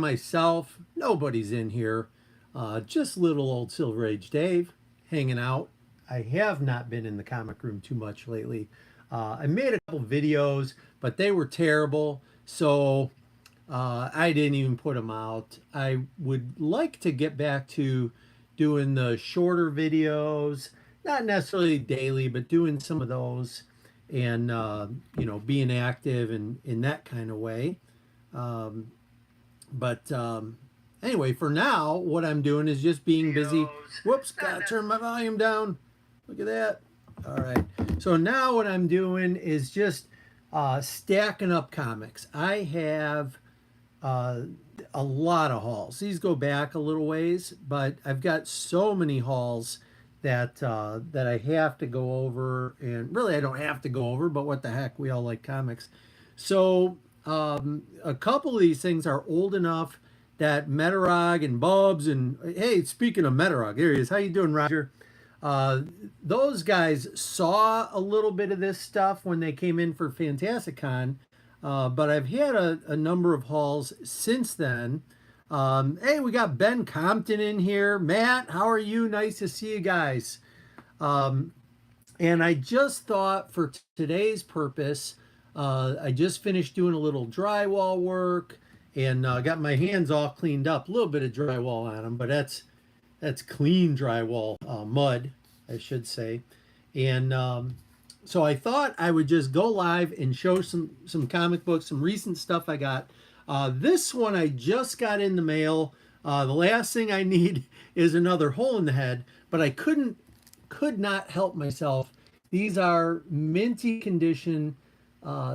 myself. Nobody's in here. Just little old Silver Age Dave hanging out. I have not been in the comic room too much lately. I made a couple videos, but they were terrible, so I didn't even put them out. I would like to get back to doing the shorter videos, not necessarily daily, but doing some of those and, being active in that kind of way. Um, but anyway, for now, what I'm doing is just being busy. Whoops, gotta turn my volume down. Look at that. All right. So now what I'm doing is just stacking up comics. I have uh, a lot of hauls. These go back a little ways, but I've got so many hauls that I have to go over, and really I don't have to go over, but what the heck, we all like comics. So a couple of these things are old enough that Metarog and Bubs and hey, speaking of Metarog, there he is. How you doing, Roger? Uh, those guys saw a little bit of this stuff when they came in for Fantastic Con, but I've had a number of hauls since then. Hey, we got Ben Compton in here. Matt, how are you? Nice to see you guys. Um, and I just thought for today's purpose, I just finished doing a little drywall work and got my hands all cleaned up. A little bit of drywall on them, but that's clean drywall, mud, I should say. And so I thought I would just go live and show some comic books, some recent stuff I got. This one I just got in the mail. The last thing I need is another hole in the head, but I could not help myself. These are minty condition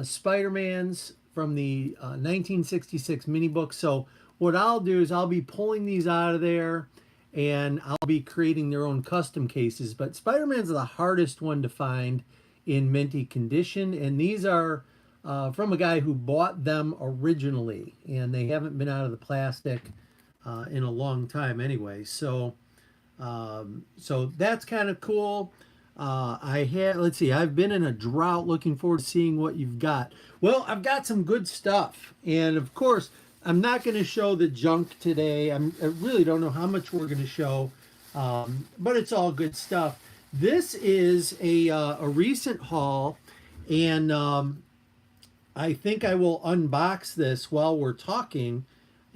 Spider-Mans from the 1966 mini book. So what I'll do is I'll be pulling these out of there and I'll be creating their own custom cases. But Spider-Man's the hardest one to find in minty condition, and these are from a guy who bought them originally, and they haven't been out of the plastic in a long time anyway. So that's kind of cool. Let's see, I've been in a drought looking forward to seeing what you've got. Well, I've got some good stuff. And of course, I'm not going to show the junk today. I really don't know how much we're going to show, but it's all good stuff. This is a recent haul, and I think I will unbox this while we're talking,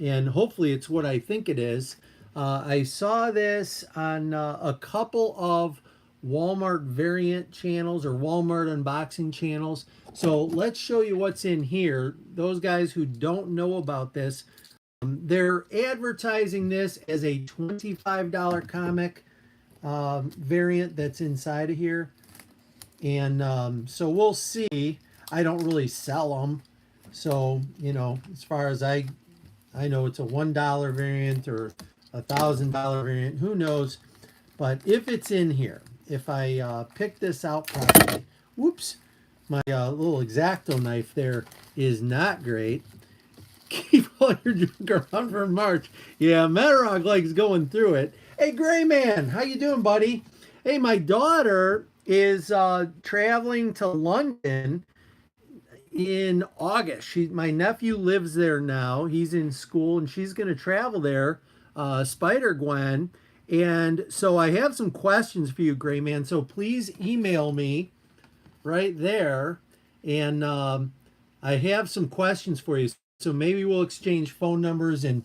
and hopefully it's what I think it is. I saw this on a couple of Walmart variant channels or Walmart unboxing channels. So let's show you what's in here. Those guys who don't know about this, they're advertising this as a $25 comic variant that's inside of here. And so we'll see. I don't really sell them. So, as far as I know, it's a $1 variant or $1,000 variant. Who knows? But if it's in here, if I pick this out properly, whoops, my little X-Acto knife there is not great. Keep all your junk around for March. Yeah, Metarog likes going through it. Hey, Gray Man, how you doing, buddy? Hey, my daughter is traveling to London in August. My nephew lives there now. He's in school, and she's going to travel there, Spider-Gwen. And so I have some questions for you, Gray Man. So please email me right there. And I have some questions for you. So maybe we'll exchange phone numbers and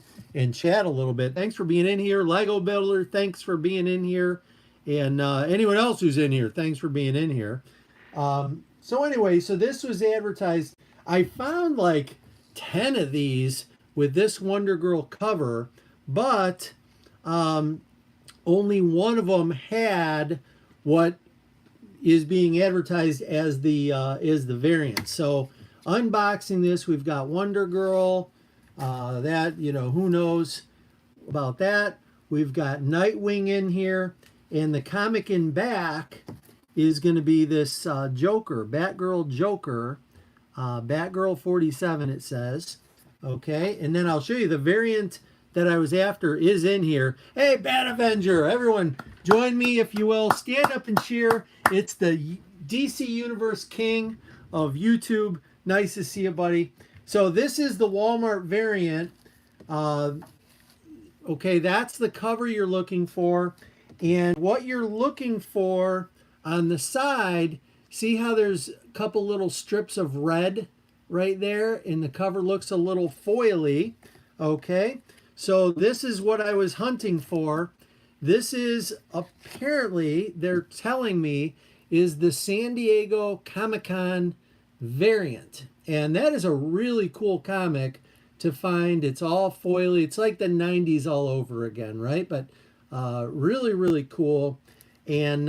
chat a little bit. Thanks for being in here. Lego Builder, thanks for being in here. And anyone else who's in here, thanks for being in here. So anyway, so this was advertised. I found like 10 of these with this Wonder Girl cover, but only one of them had what is being advertised as the variant. So unboxing this, we've got Wonder Girl. Who knows about that? We've got Nightwing in here, and the comic in back is going to be this Joker, Batgirl Joker, Batgirl 47, it says. Okay, and then I'll show you the variant that I was after is in here. Hey, Bat Avenger, everyone, join me if you will. Stand up and cheer. It's the DC Universe King of YouTube. Nice to see you, buddy. So this is the Walmart variant. Uh, okay, that's the cover you're looking for. And what you're looking for on the side, see how there's a couple little strips of red right there, and the cover looks a little foily. Okay, so this is what I was hunting for. This is apparently, they're telling me, is the San Diego Comic-Con variant. And that is a really cool comic to find. It's all foily. It's like the 90s all over again, right? But really, really cool. And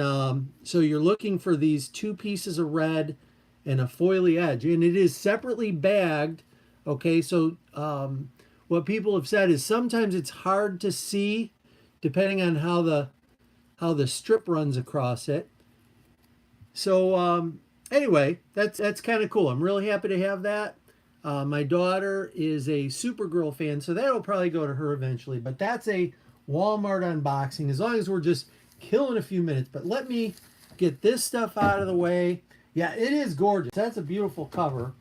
so you're looking for these two pieces of red and a foily edge. And it is separately bagged. Okay, so what people have said is sometimes it's hard to see depending on how the strip runs across it. So anyway, that's kind of cool. I'm really happy to have that. My daughter is a Supergirl fan, so that'll probably go to her eventually. But that's a Walmart unboxing, as long as we're just killing a few minutes. But let me get this stuff out of the way. Yeah, it is gorgeous. That's a beautiful cover.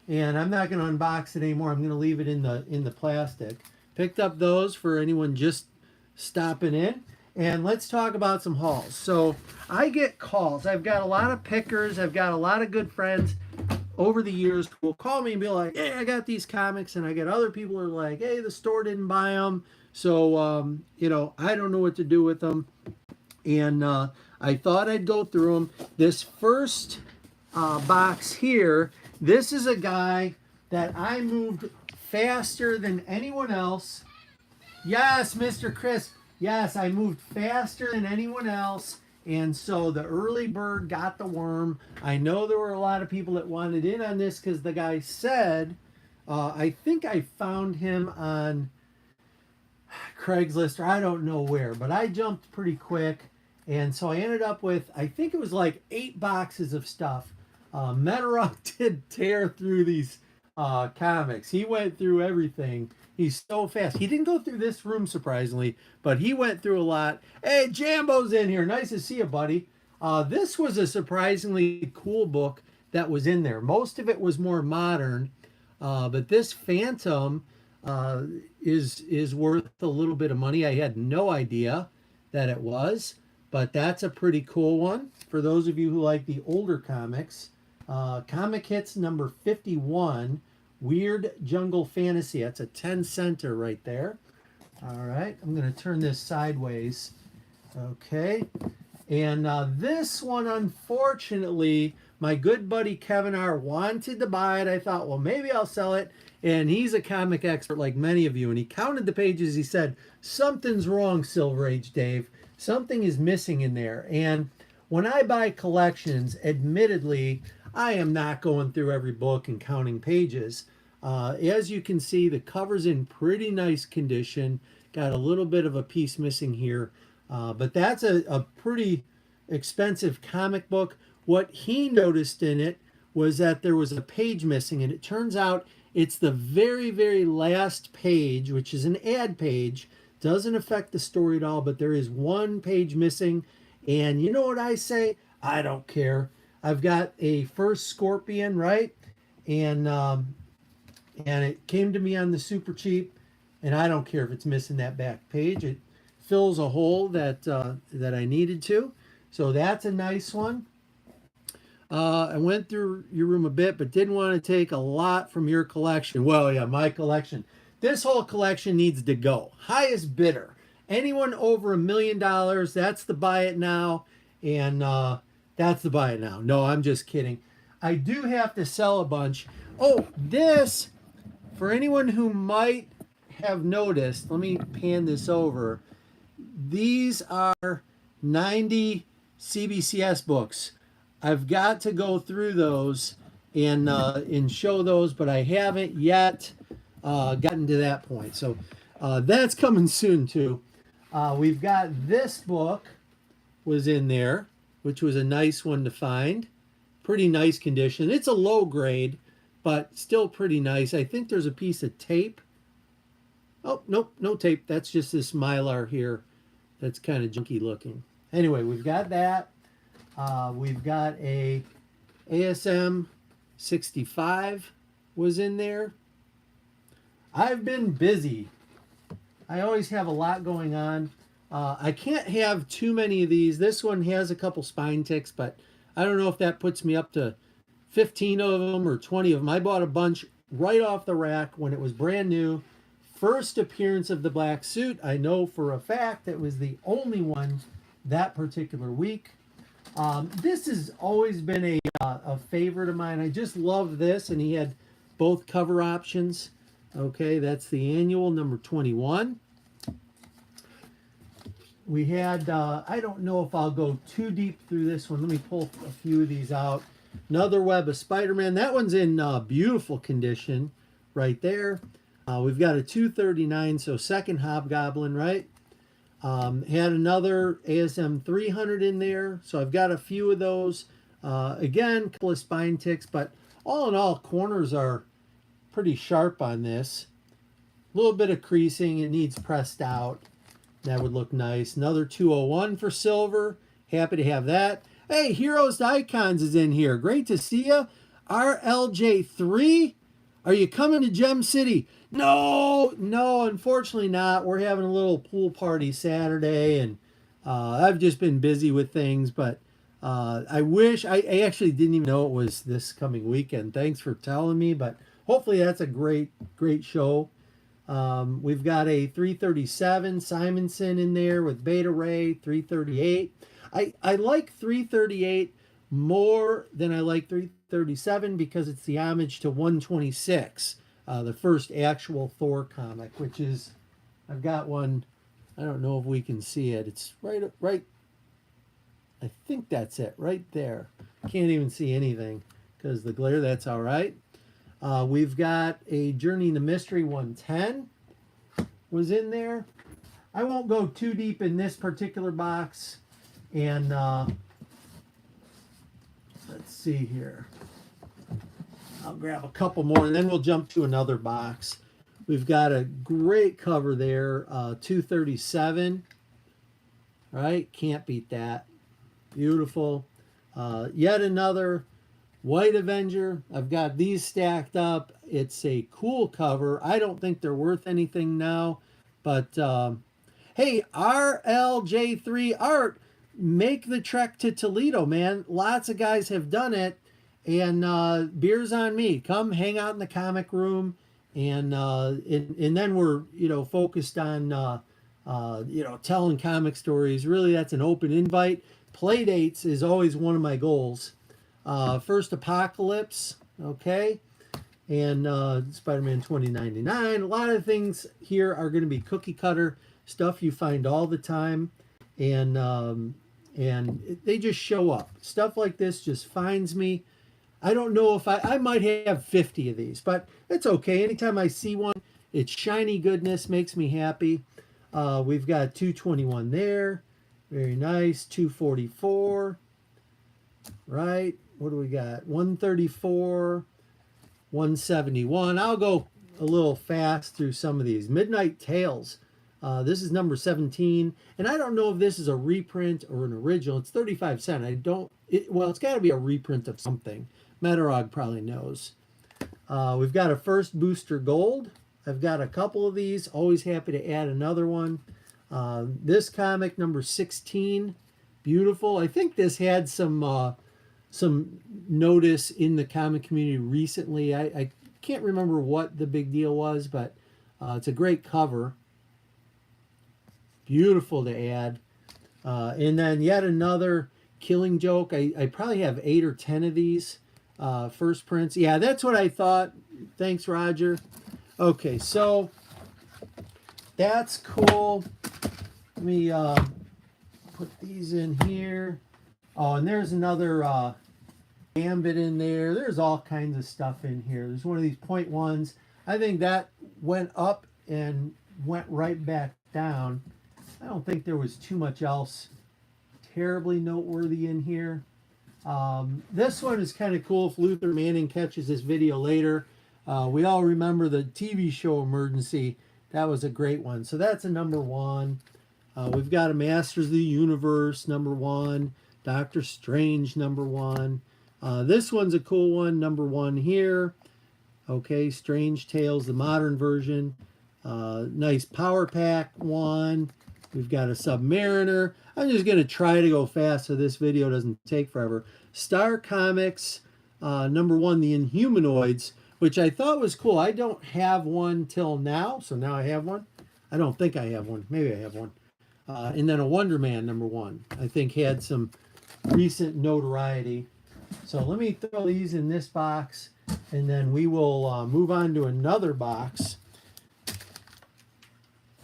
And I'm not going to unbox it anymore. I'm going to leave it in the plastic. Picked up those for anyone just stopping in. And let's talk about some hauls. So I get calls. I've got a lot of pickers. I've got a lot of good friends over the years who will call me and be like, hey, I got these comics. And I get other people who are like, hey, the store didn't buy them. So, you know, I don't know what to do with them. And I thought I'd go through them. This first box here, this is a guy that I moved faster than anyone else. Yes, Mr. Chris. Yes, I moved faster than anyone else. And so the early bird got the worm. I know there were a lot of people that wanted in on this because the guy said, I think I found him on Craigslist or I don't know where, but I jumped pretty quick. And so I ended up with, I think it was like 8 boxes of stuff. Metarok did tear through these comics. He went through everything. He's so fast. He didn't go through this room, surprisingly, but he went through a lot. Hey, Jambo's in here. Nice to see you, buddy. This was a surprisingly cool book that was in there. Most of it was more modern, but this Phantom is worth a little bit of money. I had no idea that it was, but that's a pretty cool one. For those of you who like the older comics, Comic Hits number 51, Weird Jungle Fantasy. That's a 10-center right there. All right, I'm going to turn this sideways. Okay, and this one, unfortunately, my good buddy Kevin R. wanted to buy it. I thought, well, maybe I'll sell it. And he's a comic expert like many of you. And he counted the pages. He said, something's wrong, Silver Age Dave. Something is missing in there. And when I buy collections, admittedly, I am not going through every book and counting pages. As you can see, the cover's in pretty nice condition. Got a little bit of a piece missing here. But that's a pretty expensive comic book. What he noticed in it was that there was a page missing. And it turns out it's the very, very last page, which is an ad page. Doesn't affect the story at all, but there is one page missing. And you know what I say? I don't care. I've got a first Scorpion, right? And it came to me on the super cheap, and I don't care if it's missing that back page. It fills a hole that that I needed to. So that's a nice one. I went through your room a bit, but didn't want to take a lot from your collection. Well, yeah, my collection. This whole collection needs to go. Highest bidder. Anyone over $1 million, that's the buy it now. And that's the buy it now. No, I'm just kidding. I do have to sell a bunch. Oh, this, for anyone who might have noticed, let me pan this over. These are 90 CBCS books. I've got to go through those and show those, but I haven't yet gotten to that point. So that's coming soon too. We've got this book was in there, which was a nice one to find. Pretty nice condition. It's a low grade, but still pretty nice. I think there's a piece of tape. Oh, nope, no tape. That's just this Mylar here that's kind of junky looking. Anyway, we've got that. We've got a ASM 65 was in there. I've been busy. I always have a lot going on. I can't have too many of these. This one has a couple spine ticks, but I don't know if that puts me up to 15 of them or 20 of them. I bought a bunch right off the rack when it was brand new. First appearance of the black suit. I know for a fact it was the only one that particular week. This has always been a favorite of mine. I just love this, and he had both cover options. Okay, that's the annual number 21. We had, I don't know if I'll go too deep through this one. Let me pull a few of these out. Another Web of Spider-Man. That one's in beautiful condition right there. We've got a 239, so second Hobgoblin, right? Had another ASM 300 in there, so I've got a few of those. Again, a couple of spine ticks, but all in all, corners are pretty sharp on this. A little bit of creasing, it needs pressed out. That would look nice. Another 201 for silver. Happy to have that. Hey, Heroes to Icons is in here. Great to see you. RLJ3, are you coming to Gem City? No, unfortunately not. We're having a little pool party Saturday, and I've just been busy with things, but I wish, I actually didn't even know it was this coming weekend. Thanks for telling me, but hopefully that's a great show. We've got a 337 Simonson in there with Beta Ray, 338. I like 338 more than I like 337 because it's the homage to 126, the first actual Thor comic, which is, I've got one, I don't know if we can see it. It's right, I think that's it, right there. Can't even see anything because the glare, that's all right. We've got a Journey into Mystery 110 was in there. I won't go too deep in this particular box. And let's see here. I'll grab a couple more and then we'll jump to another box. We've got a great cover there, 237. Right? Can't beat that. Beautiful. Yet another White Avenger. I've got these stacked up. It's a cool cover. I don't think they're worth anything now, but hey, RLJ3 Art, make the trek to Toledo, man. Lots of guys have done it, and beer's on me. Come hang out in the comic room, and then we're focused on telling comic stories. Really, that's an open invite. Play dates is always one of my goals. First Apocalypse, okay, and Spider-Man 2099. A lot of things here are going to be cookie cutter stuff you find all the time, and they just show up. Stuff like this just finds me. I don't know if I might have 50 of these, but it's okay. Anytime I see one, it's shiny goodness, makes me happy. We've got 221 there. Very nice. 244. Right. What do we got? 134. 171. I'll go a little fast through some of these. Midnight Tales. This is number 17. And I don't know if this is a reprint or an original. It's 35 cents. Well, it's got to be a reprint of something. Metarog probably knows. We've got a first Booster Gold. I've got a couple of these. Always happy to add another one. This comic, number 16. Beautiful. I think this had some notice in the comic community recently. I can't remember what the big deal was, but it's a great cover. Beautiful to add. And then yet another Killing Joke. I probably have 8 or 10 of these. First prints. Yeah, that's what I thought. Thanks, Roger. Okay, so that's cool. Let me put these in here. Oh, and there's another Gambit in there. There's all kinds of stuff in here. There's one of these point ones. I think that went up and went right back down. I don't think there was too much else terribly noteworthy in here. This one is kind of cool. If Luther Manning catches this video later, we all remember the TV show Emergency. That was a great one. So that's a number 1. We've got a Masters of the Universe, number 1. Doctor Strange, number 1. This one's a cool one, number 1 here. Okay, Strange Tales, the modern version. Nice Power Pack one. We've got a Submariner. I'm just going to try to go fast so this video doesn't take forever. Star Comics, #1, The Inhumanoids, which I thought was cool. I don't have one till now, so now I have one. I don't think I have one. Maybe I have one. And then a Wonder Man #1, I think had some recent notoriety. So let me throw these in this box, and then we will move on to another box.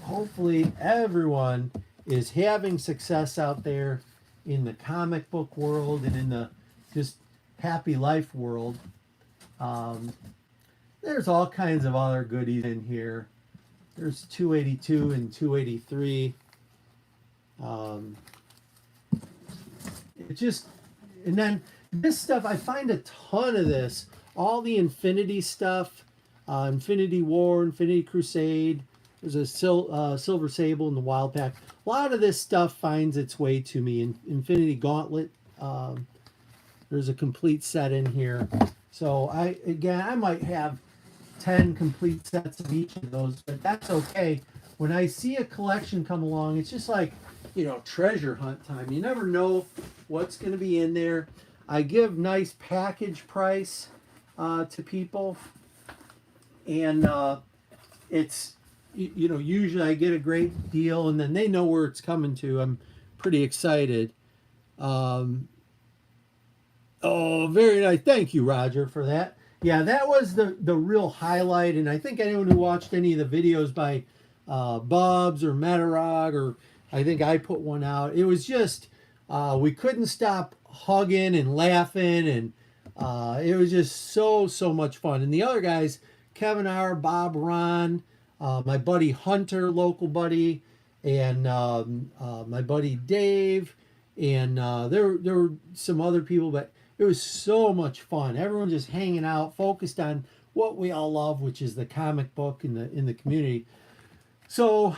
Hopefully everyone is having success out there in the comic book world and in the just happy life world. There's all kinds of other goodies in here. There's 282 and 283. It just, and then this stuff, I find a ton of this. All the Infinity stuff, Infinity War, Infinity Crusade. There's a Silver Sable in the Wild Pack. A lot of this stuff finds its way to me. Infinity Gauntlet. There's a complete set in here. So I might have 10 complete sets of each of those, but that's okay. When I see a collection come along, it's just like, treasure hunt time. You never know what's going to be in there. I give nice package price to people, and it's, usually I get a great deal, and then they know where it's coming to. I'm pretty excited. Oh, very nice. Thank you, Roger, for that. Yeah, that was the real highlight, and I think anyone who watched any of the videos by Bubs or Metarog, or I think I put one out, it was just, we couldn't stop hugging and laughing, and it was just so much fun. And the other guys, Kevin R., Bob Ron, my buddy Hunter, local buddy, and my buddy Dave, and there were some other people, but it was so much fun. Everyone just hanging out, focused on what we all love, which is the comic book in the community. So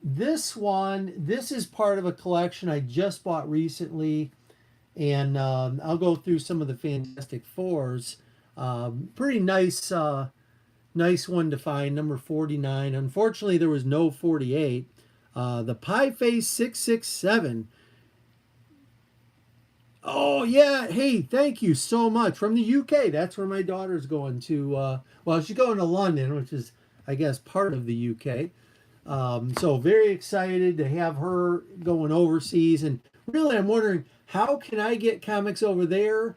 this is part of a collection I just bought recently, and I'll go through some of the Fantastic Fours. Pretty nice one to find, number 49. Unfortunately, there was no 48. The Pie Face 667. Oh, yeah. Hey, thank you so much. From the UK. That's where my daughter's going to. Well, she's going to London, which is, I guess, part of the UK. So very excited to have her going overseas. And really, I'm wondering, how can I get comics over there?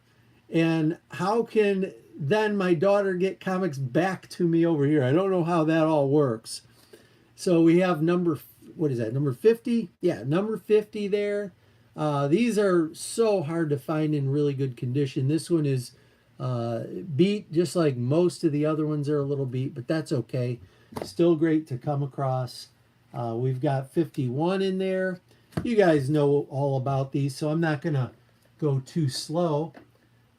And how can then my daughter get comics back to me over here? I don't know how that all works. So we have number 50? Yeah, number 50 there. These are so hard to find in really good condition. This one is beat, just like most of the other ones are a little beat, but that's okay. Still great to come across. We've got 51 in there. You guys know all about these, so I'm not going to go too slow.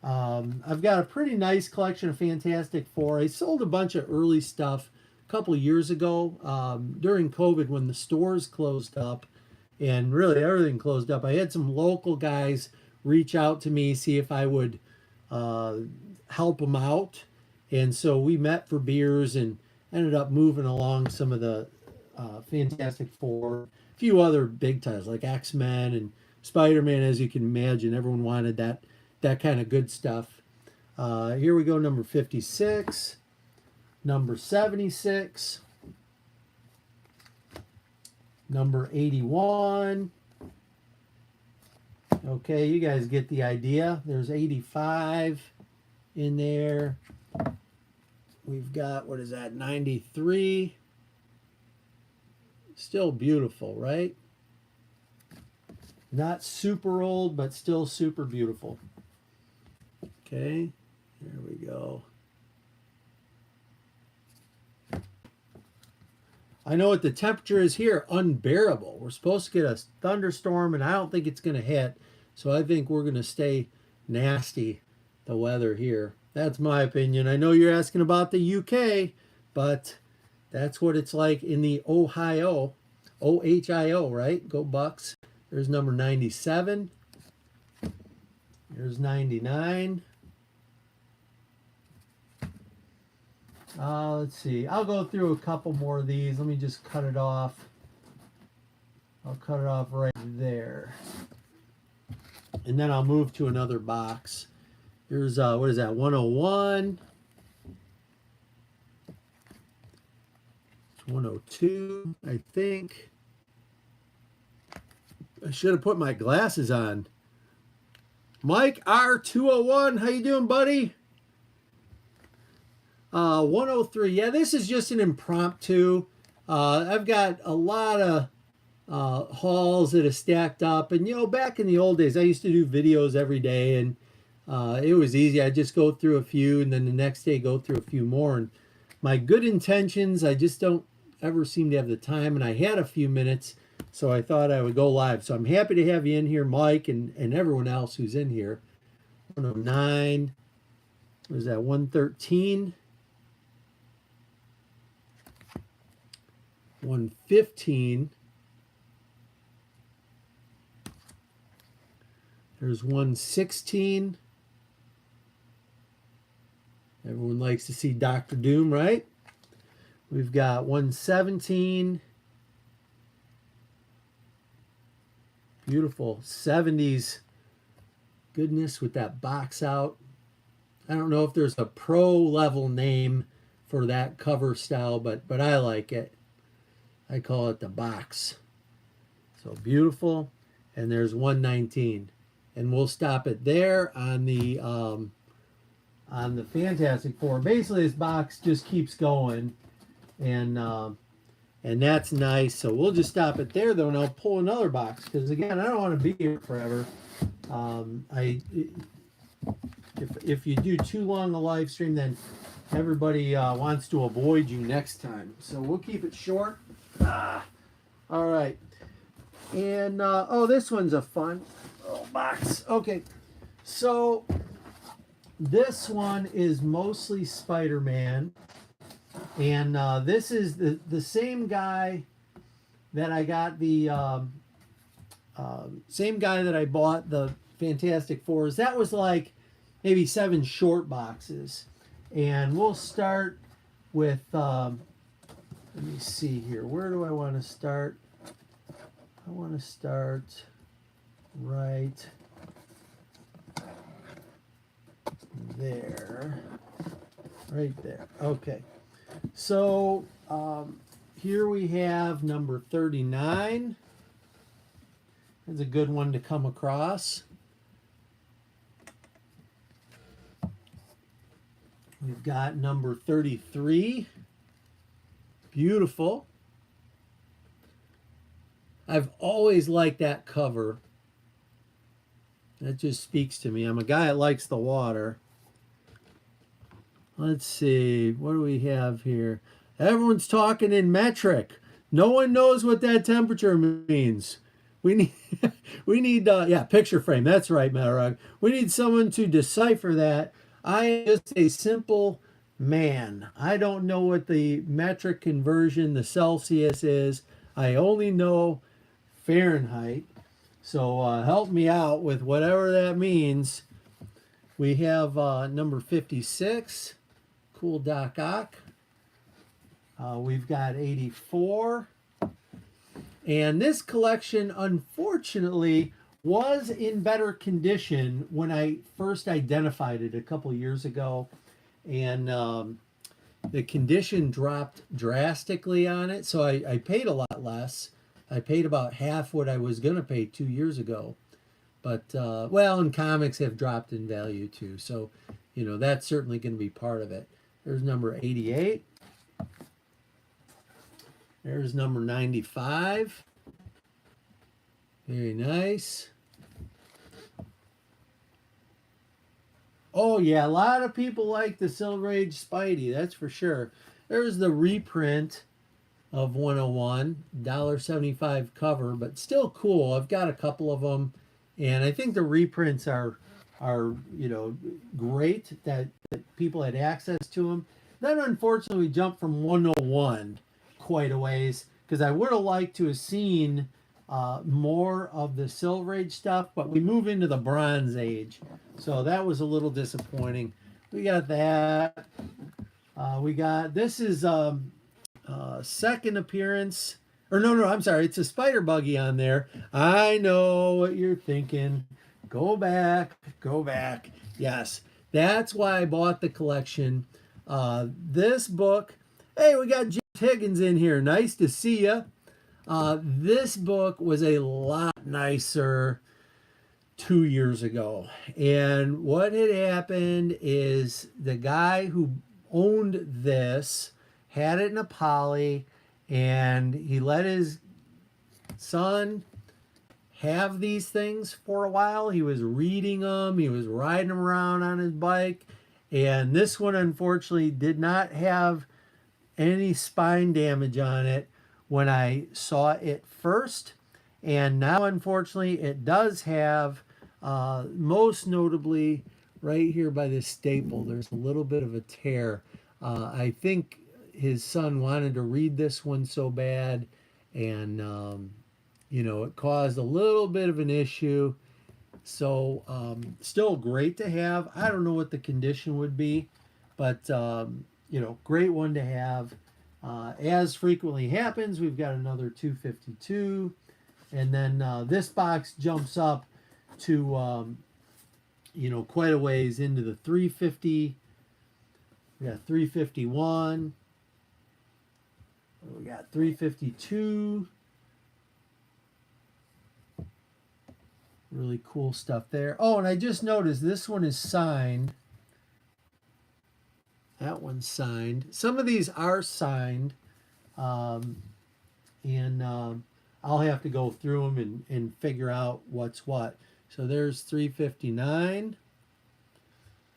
I've got a pretty nice collection of Fantastic Four. I sold a bunch of early stuff a couple of years ago during COVID when the stores closed up. And really everything closed up. I had some local guys reach out to me, see if I would help them out. And so we met for beers and ended up moving along some of the Fantastic Four. A few other big titles like X-Men and Spider-Man, as you can imagine. Everyone wanted that kind of good stuff. Here we go, number 56. Number 76. Number 81. Okay, you guys get the idea. There's 85 in there. We've got, 93. Still beautiful, right? Not super old, but still super beautiful. Okay, there we go. I know what the temperature is here, unbearable. We're supposed to get a thunderstorm, and I don't think it's going to hit. So I think we're going to stay nasty, the weather here. That's my opinion. I know you're asking about the UK, but that's what it's like in the Ohio. OHIO, right? Go Bucks. There's number 97. There's 99. Let's see. I'll go through a couple more of these. Let me just cut it off. I'll cut it off right there. And then I'll move to another box. Here's, what is that, 101. It's 102, I think. I should have put my glasses on. Mike R201, how you doing, buddy? 103. Yeah, this is just an impromptu. I've got a lot of hauls that are stacked up. And, you know, back in the old days, I used to do videos every day, and it was easy. I just go through a few, and then the next day go through a few more. And my good intentions, I just don't ever seem to have the time. And I had a few minutes, so I thought I would go live. So I'm happy to have you in here, Mike, and everyone else who's in here. 109. What is that? 113. 115. There's 116. Everyone likes to see Dr. Doom, right? We've got 117. Beautiful 70s goodness with that box out. I don't know if there's a pro level name for that cover style, but I like it. I call it the box. So beautiful. And there's 119. And we'll stop it there on the Fantastic Four. Basically, this box just keeps going, and that's nice. So we'll just stop it there, though, and I'll pull another box because again, I don't want to be here forever. If you do too long a live stream, then everybody wants to avoid you next time. So we'll keep it short. All right. And, oh, this one's a fun little box. Okay. So this one is mostly Spider-Man. And this is the same guy that I got the, same guy that I bought the Fantastic Fours. That was like maybe 7 short boxes. And we'll start with, let me see here. Where do I want to start? I want to start right there. Right there. Okay. So here we have number 39. That's a good one to come across. We've got number 33. Beautiful. I've always liked that cover. That just speaks to me. I'm a guy that likes the water. Let's see. What do we have here? Everyone's talking in metric. No one knows what that temperature means. We need, yeah, picture frame. That's right, Matarog. We need someone to decipher that. I am just a simple man. I don't know what the metric conversion, the Celsius is. I only know Fahrenheit. So help me out with whatever that means. We have number 56, Cool Doc Ock. We've got 84. And this collection, unfortunately, was in better condition when I first identified it a couple years ago. And the condition dropped drastically on it. So I paid a lot less. I paid about half what I was going to pay 2 years ago. But, well, and comics have dropped in value too. So, you know, that's certainly going to be part of it. There's number 88. There's number 95. Very nice. Oh, yeah, a lot of people like the Silver Age Spidey, that's for sure. There's the reprint of 101, $1.75 cover, but still cool. I've got a couple of them, and I think the reprints are you know, great that people had access to them. Then, unfortunately, we jumped from 101 quite a ways, because I would have liked to have seen more of the Silver Age stuff, but we move into the Bronze Age, so that was a little disappointing. We got that. We got, this is second appearance, or no, I'm sorry, it's a spider buggy on there. I know what you're thinking. Go back, go back. Yes, that's why I bought the collection. This book, hey, we got James Higgins in here. Nice to see you. This book was a lot nicer 2 years ago. And what had happened is the guy who owned this had it in a poly, and he let his son have these things for a while. He was reading them, he was riding them around on his bike, and this one unfortunately did not have any spine damage on it when I saw it first. And now unfortunately it does have, most notably right here by this staple, there's a little bit of a tear. I think his son wanted to read this one so bad, and you know, it caused a little bit of an issue. So still great to have. I don't know what the condition would be, but you know, great one to have. As frequently happens, we've got another 252, and then this box jumps up to you know, quite a ways into the 350. We got 351. We got 352. Really cool stuff there. Oh, and I just noticed this one is signed. That one's signed. Some of these are signed. And I'll have to go through them and figure out what's what. So there's 359.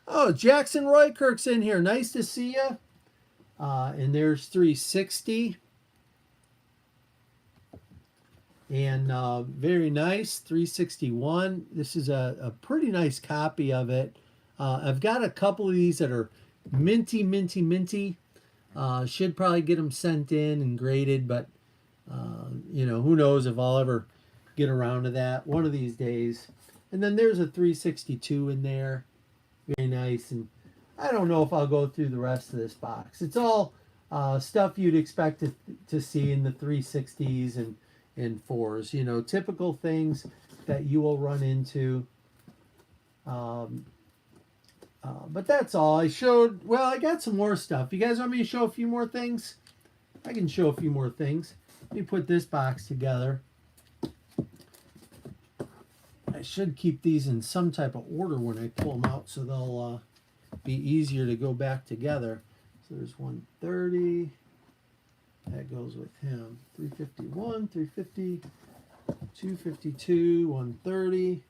Oh, Jackson Roykirk's in here. Nice to see you. And there's 360. And very nice, 361. This is a pretty nice copy of it. I've got a couple of these that are minty. Should probably get them sent in and graded, but you know, who knows if I'll ever get around to that one of these days. And then there's a 362 in there. Very nice. And I don't know if I'll go through the rest of this box. It's all stuff you'd expect to see in the 360s and 4s. You know, typical things that you will run into. But that's all. I got some more stuff. You guys want me to show a few more things? I can show a few more things. Let me put this box together. I should keep these in some type of order when I pull them out, so they'll be easier to go back together. So there's 130. That goes with him. 351, 350, 252, 130,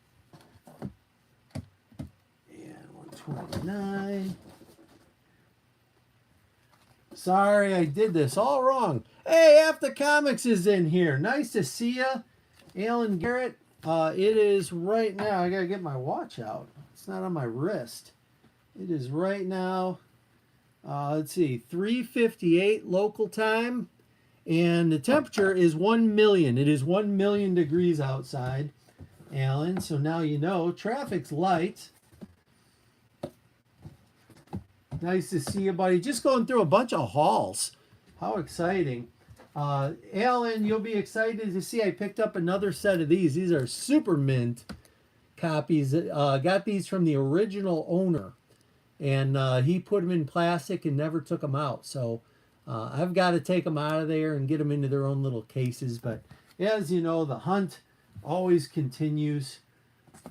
and 129. Sorry, I did this all wrong. Hey, After Comics is in here. Nice to see ya, Alan Garrett. It is right now. I gotta get my watch out. It's not on my wrist. It is right now. Let's see, 3:58 local time, and the temperature is 1 million. It is 1 million degrees outside, Alan. So now you know. Traffic's light. Nice to see you, buddy. Just going through a bunch of hauls. How exciting. Alan, you'll be excited to see I picked up another set of these. These are super mint copies. Got these from the original owner. And he put them in plastic and never took them out. So I've got to take them out of there and get them into their own little cases. But as you know, the hunt always continues.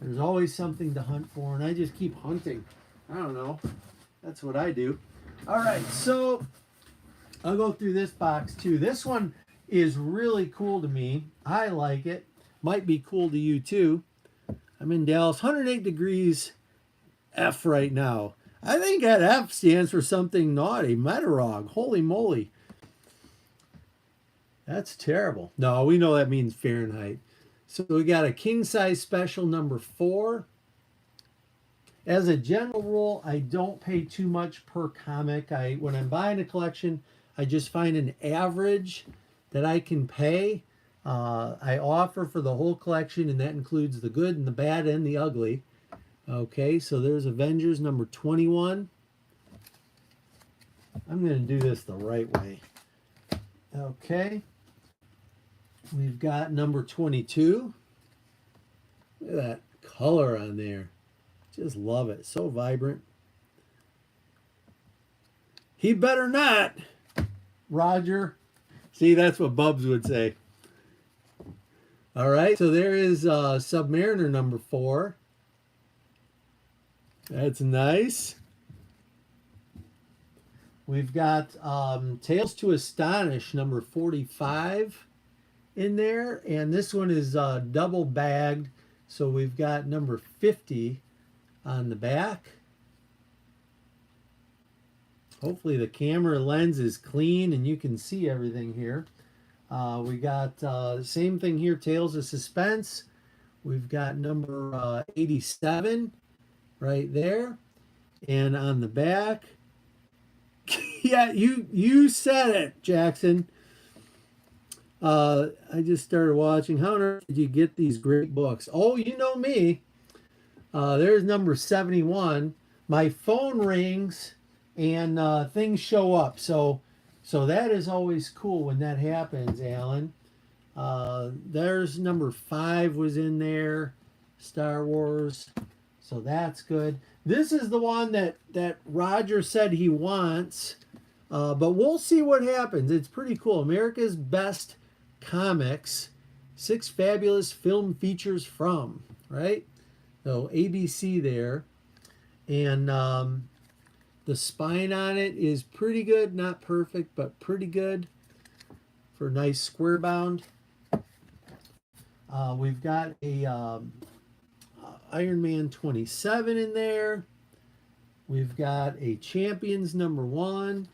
There's always something to hunt for. And I just keep hunting. I don't know. That's what I do. All right, so I'll go through this box too. This one is really cool to me. I like it. Might be cool to you too. I'm in Dallas, 108 degrees F right now. I think that F stands for something naughty. Meteorog. Holy moly. That's terrible. No, we know that means Fahrenheit. So we got a king size special number 4. As a general rule, I don't pay too much per comic. When I'm buying a collection, I just find an average that I can pay. I offer for the whole collection, and that includes the good and the bad and the ugly. Okay, so there's Avengers number 21. I'm going to do this the right way. Okay. We've got number 22. Look at that color on there. Just love it. So vibrant. He better not, Roger. See, that's what Bubs would say. All right, so there is Submariner number 4. That's nice. We've got Tales to Astonish number 45 in there, and this one is double bagged, so we've got number 50 on the back. Hopefully the camera lens is clean and you can see everything here. We got the same thing here, Tales of Suspense. We've got number 87 right there, and on the back, yeah, you said it, Jackson. I just started watching. How on earth did you get these great books? Oh, you know me. There's number 71. My phone rings and things show up. So that is always cool when that happens, Alan. There's number 5 was in there, Star Wars. So that's good. This is the one that Roger said he wants, but we'll see what happens. It's pretty cool. America's Best Comics, 6 fabulous film features from, right? So ABC there. And the spine on it is pretty good. Not perfect, but pretty good for nice square bound. We've got a Iron Man 27 in there. We've got a Champions number 1.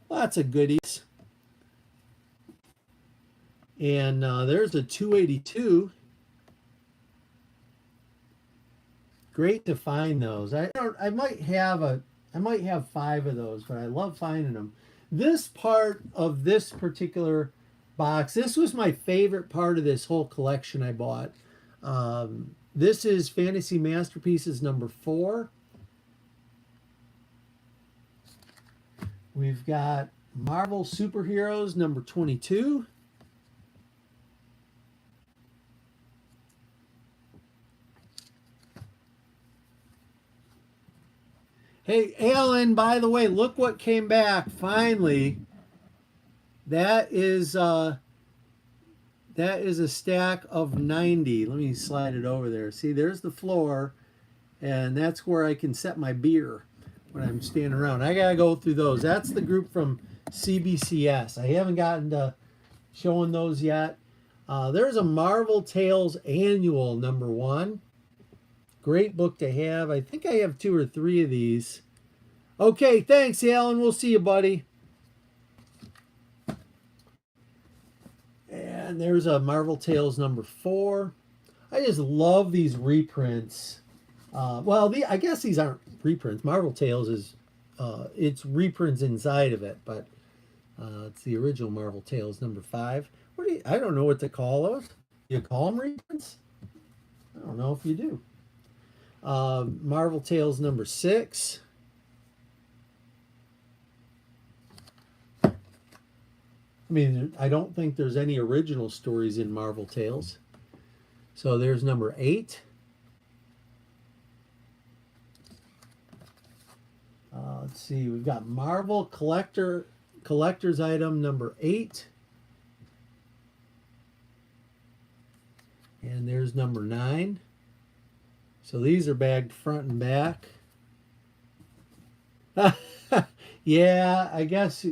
Lots of goodies. And there's a 282. Great to find those. I might have 5 of those, but I love finding them. This part of this particular box, this was my favorite part of this whole collection I bought. This is Fantasy Masterpieces number 4. We've got Marvel Superheroes number 22. Hey, Alan, by the way, look what came back finally. That is a stack of 90. Let me slide it over there. See, there's the floor, and that's where I can set my beer when I'm standing around. I gotta go through those. That's the group from CBCS. I haven't gotten to showing those yet. There's a Marvel Tales Annual number 1. Great book to have. I think I have 2 or 3 of these. Okay, thanks, Alan. We'll see you, buddy. And there's a Marvel Tales number 4. I just love these reprints. Well, I guess these aren't reprints. Marvel Tales is it's reprints inside of it, but it's the original Marvel Tales number 5. I don't know what to call those. You call them reprints? I don't know if you do. Marvel Tales number 6. I mean, I don't think there's any original stories in Marvel Tales. So there's number 8. Let's see, we've got Marvel Collector's Item number 8. And there's number 9. So these are bagged front and back. Yeah, I guess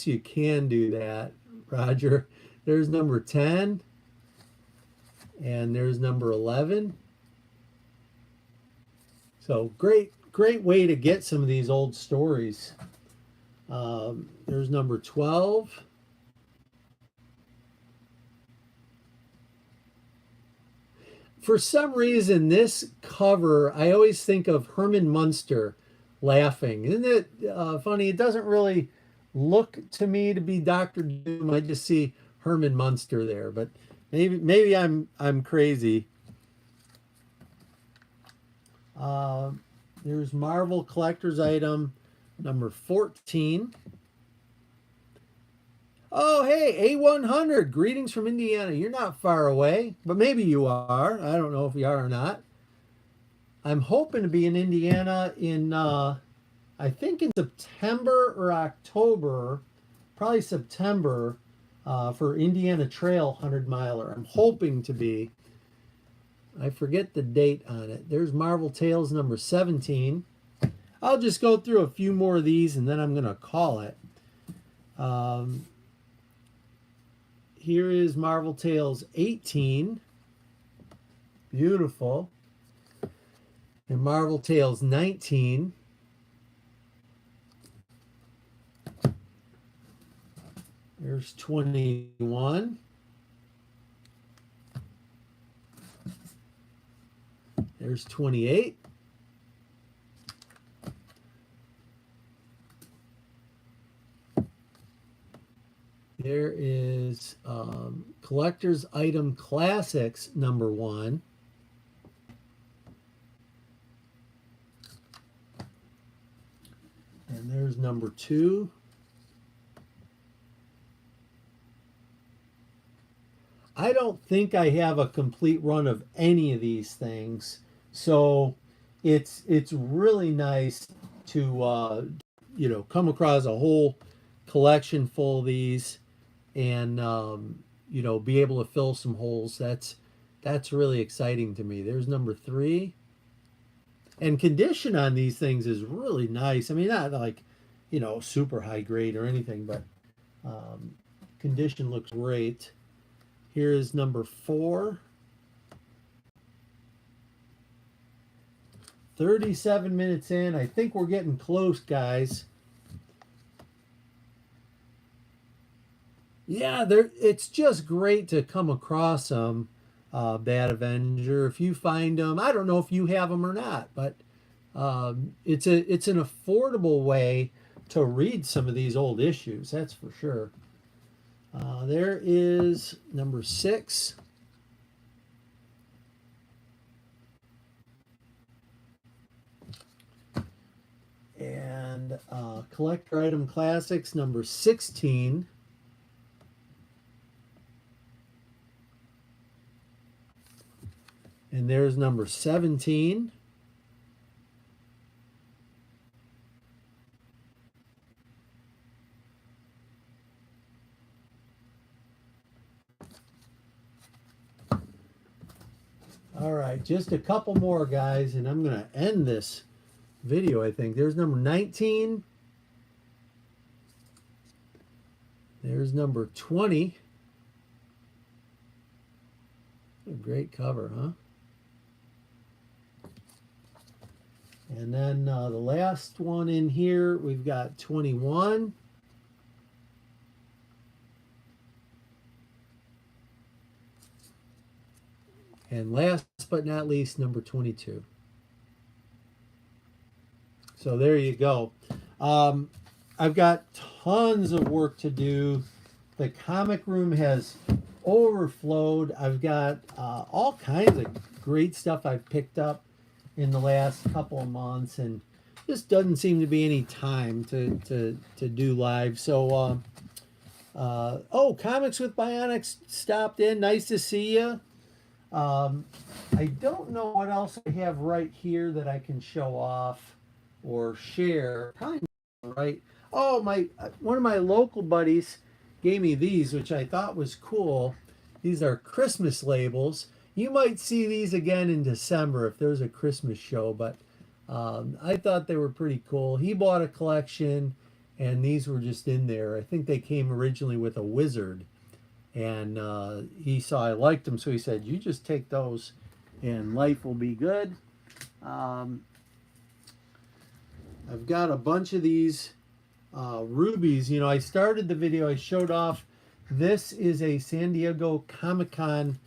you can do that, Roger. There's number 10. And there's number 11. So great way to get some of these old stories. There's number 12. For some reason, this cover, I always think of Herman Munster laughing. Isn't it funny? It doesn't really look to me to be Dr. Doom. I just see Herman Munster there, but maybe I'm crazy. There's Marvel Collector's item number 14. Oh, hey, A100. Greetings from Indiana. You're not far away, but maybe you are. I don't know if you are or not. I'm hoping to be in Indiana in, I think in September or October, probably September, for Indiana Trail 100 miler. I'm hoping to be. I forget the date on it. There's Marvel Tales number 17. I'll just go through a few more of these and then I'm going to call it. Here is Marvel Tales 18. Beautiful. And Marvel Tales 19. There's 21. There's 28. There is Collector's Item Classics number 1. And there's number 2. I don't think I have a complete run of any of these things, so it's really nice to come across a whole collection full of these and be able to fill some holes. That's really exciting to me. There's number 3. And condition on these things is really nice. I mean, not like super high grade or anything, but condition looks great. Here is number 4. 37 minutes in. I think we're getting close, guys. Yeah, it's just great to come across them, Bad Avenger. If you find them, I don't know if you have them or not, but it's an affordable way to read some of these old issues. That's for sure. There is number 6. And Collector Item Classics number 16. And there's number 17. All right, just a couple more, guys, and I'm going to end this video, I think. There's number 19. There's number 20. A great cover, huh? And then the last one in here, we've got 21. And last but not least, number 22. So there you go. I've got tons of work to do. The comic room has overflowed. I've got all kinds of great stuff I've picked up in the last couple of months, and just doesn't seem to be any time to do live. So, oh, Comics with Bionics stopped in. Nice to see you. I don't know what else I have right here that I can show off or share. Probably not, right. Oh, one of my local buddies gave me these, which I thought was cool. These are Christmas labels. You might see these again in December if there's a Christmas show, but I thought they were pretty cool. He bought a collection, and these were just in there. I think they came originally with a wizard, and he saw I liked them, so he said, "You just take those, and life will be good." I've got a bunch of these rubies. I started the video, I showed off. This is a San Diego Comic-Con.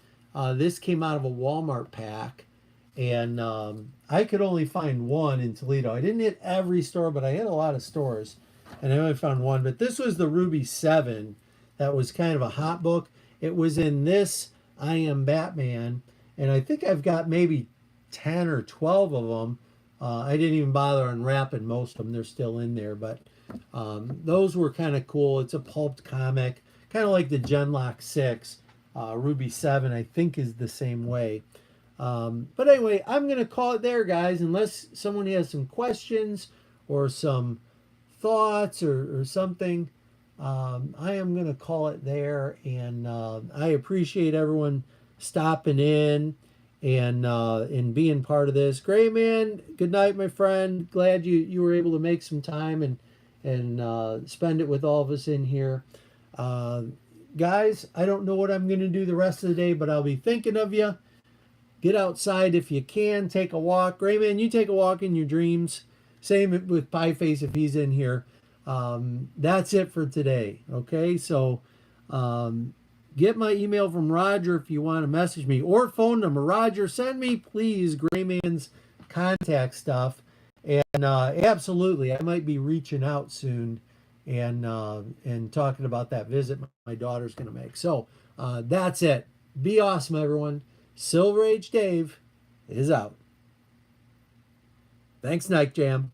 This came out of a Walmart pack, and I could only find one in Toledo. I didn't hit every store, but I hit a lot of stores, and I only found one. But this was the Ruby 7. That was kind of a hot book. It was in this I Am Batman, and I think I've got maybe 10 or 12 of them I didn't even bother unwrapping most of them. They're still in there, but those were kind of cool. It's a pulped comic, kind of like the Genlock 6. Ruby 7, I think, is the same way. But anyway, I'm going to call it there, guys, unless someone has some questions or some thoughts or something. I am going to call it there, and I appreciate everyone stopping in and being part of this. Gray Man, good night, my friend. Glad you were able to make some time and spend it with all of us in here. Guys, I don't know what I'm going to do the rest of the day, but I'll be thinking of you. Get outside if you can. Take a walk. Gray Man, you take a walk in your dreams. Same with Pieface if he's in here. That's it for today. Okay, so get my email from Roger if you want to message me, or phone number. Roger, send me please Gray Man's contact stuff, and absolutely, I might be reaching out soon and talking about that visit my daughter's going to make. So that's it. Be awesome, everyone. Silver Age Dave is out. Thanks, Night Jam.